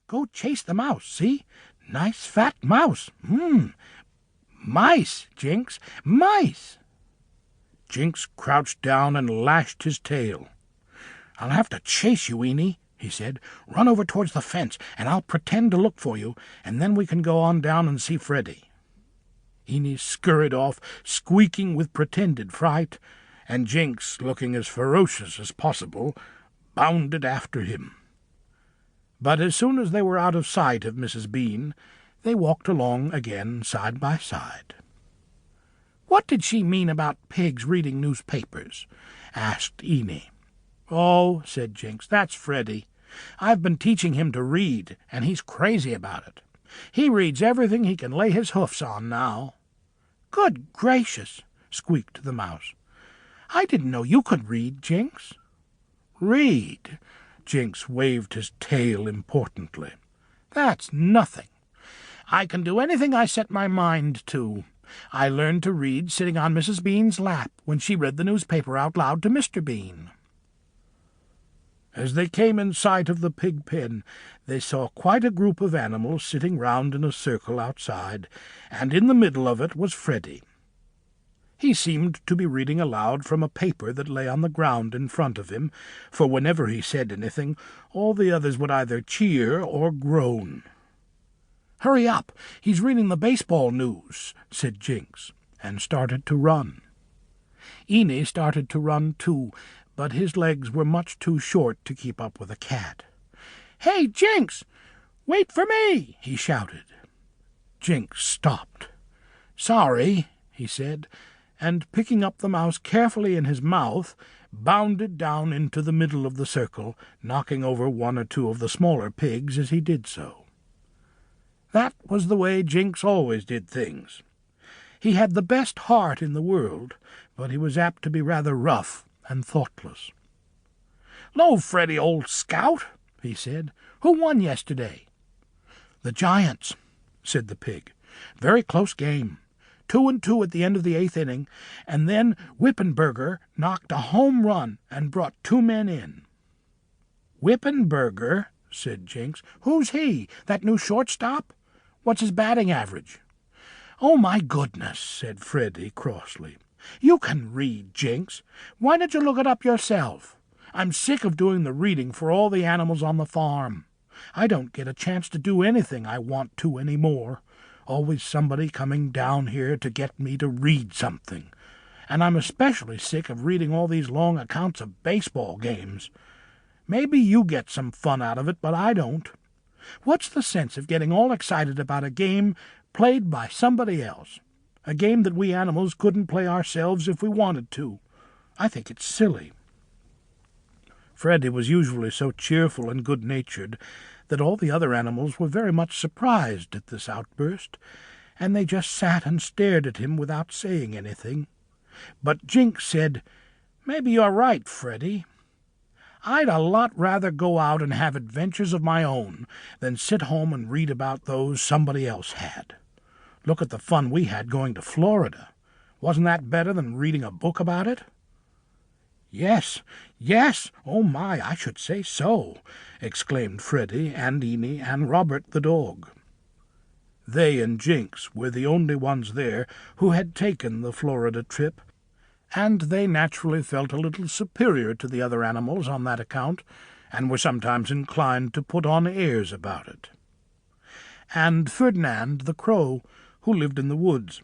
Go chase the mouse, see? Nice fat mouse. Mice, Jinx, mice. Jinx crouched down and lashed his tail. I'll have to chase you, Eeny, he said. Run over towards the fence, and I'll pretend to look for you, and then we can go on down and see Freddy. Eeny scurried off, squeaking with pretended fright, and Jinx, looking as ferocious as possible, bounded after him. But as soon as they were out of sight of Mrs. Bean, they walked along again side by side. "What did she mean about pigs reading newspapers?" asked Eeny. "Oh," said Jinx, "that's Freddy. I've been teaching him to read, and he's crazy about it. He reads everything he can lay his hoofs on now." "Good gracious!" squeaked the mouse. "I didn't know you could read, Jinx." "Read?" Jinx waved his tail importantly. "That's nothing. I can do anything I set my mind to. I learned to read sitting on Mrs. Bean's lap when she read the newspaper out loud to Mr. Bean." As they came in sight of the pig pen, they saw quite a group of animals sitting round in a circle outside, and in the middle of it was Freddy. He seemed to be reading aloud from a paper that lay on the ground in front of him, for whenever he said anything, all the others would either cheer or groan. "Hurry up! He's reading the baseball news," said Jinx, and started to run. Eeny started to run too, but his legs were much too short to keep up with a cat. "Hey, Jinx! Wait for me!" he shouted. Jinx stopped. "Sorry," he said, and picking up the mouse carefully in his mouth, bounded down into the middle of the circle, knocking over one or two of the smaller pigs as he did so. That was the way Jinx always did things. He had the best heart in the world, but he was apt to be rather rough and thoughtless. "'Lo, Freddy, old scout," he said. "Who won yesterday?" "The Giants," said the pig. "Very close game. 2-2 at the end of the 8th inning, and then Whippenberger knocked a home run and brought 2 men in." "Whippenberger?" said Jinx. "Who's he? That new shortstop? What's his batting average?" "Oh, my goodness," said Freddy crossly. "You can read, Jinx. Why don't you look it up yourself? I'm sick of doing the reading for all the animals on the farm. I don't get a chance to do anything I want to any more. Always somebody coming down here to get me to read something. And I'm especially sick of reading all these long accounts of baseball games. Maybe you get some fun out of it, but I don't. What's the sense of getting all excited about a game played by somebody else? A game that we animals couldn't play ourselves if we wanted to. I think it's silly." Freddy was usually so cheerful and good-natured that all the other animals were very much surprised at this outburst, and they just sat and stared at him without saying anything. But Jinx said, "Maybe you're right, Freddy. I'd a lot rather go out and have adventures of my own than sit home and read about those somebody else had. Look at the fun we had going to Florida. Wasn't that better than reading a book about it?" "Yes, yes, oh my, I should say so," exclaimed Freddy and Eeny and Robert the dog. They and Jinx were the only ones there who had taken the Florida trip, and they naturally felt a little superior to the other animals on that account, and were sometimes inclined to put on airs about it. And Ferdinand the crow, who lived in the woods,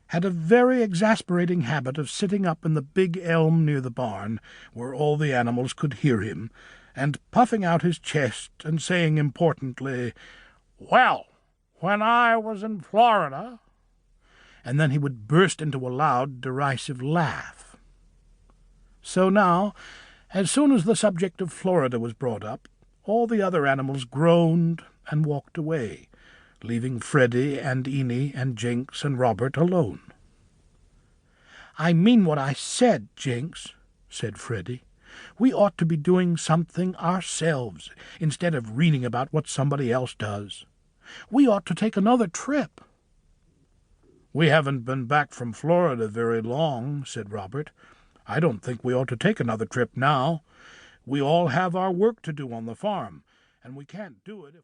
had a very exasperating habit of sitting up in the big elm near the barn, where all the animals could hear him, and puffing out his chest and saying importantly, "Well, when I was in Florida," and then he would burst into a loud, derisive laugh. So now, as soon as the subject of Florida was brought up, all the other animals groaned and walked away, leaving Freddy and Eeny and Jinx and Robert alone. "I mean what I said, Jinx," said Freddy. "We ought to be doing something ourselves, instead of reading about what somebody else does. We ought to take another trip." "We haven't been back from Florida very long," said Robert. "I don't think we ought to take another trip now. We all have our work to do on the farm, and we can't do it if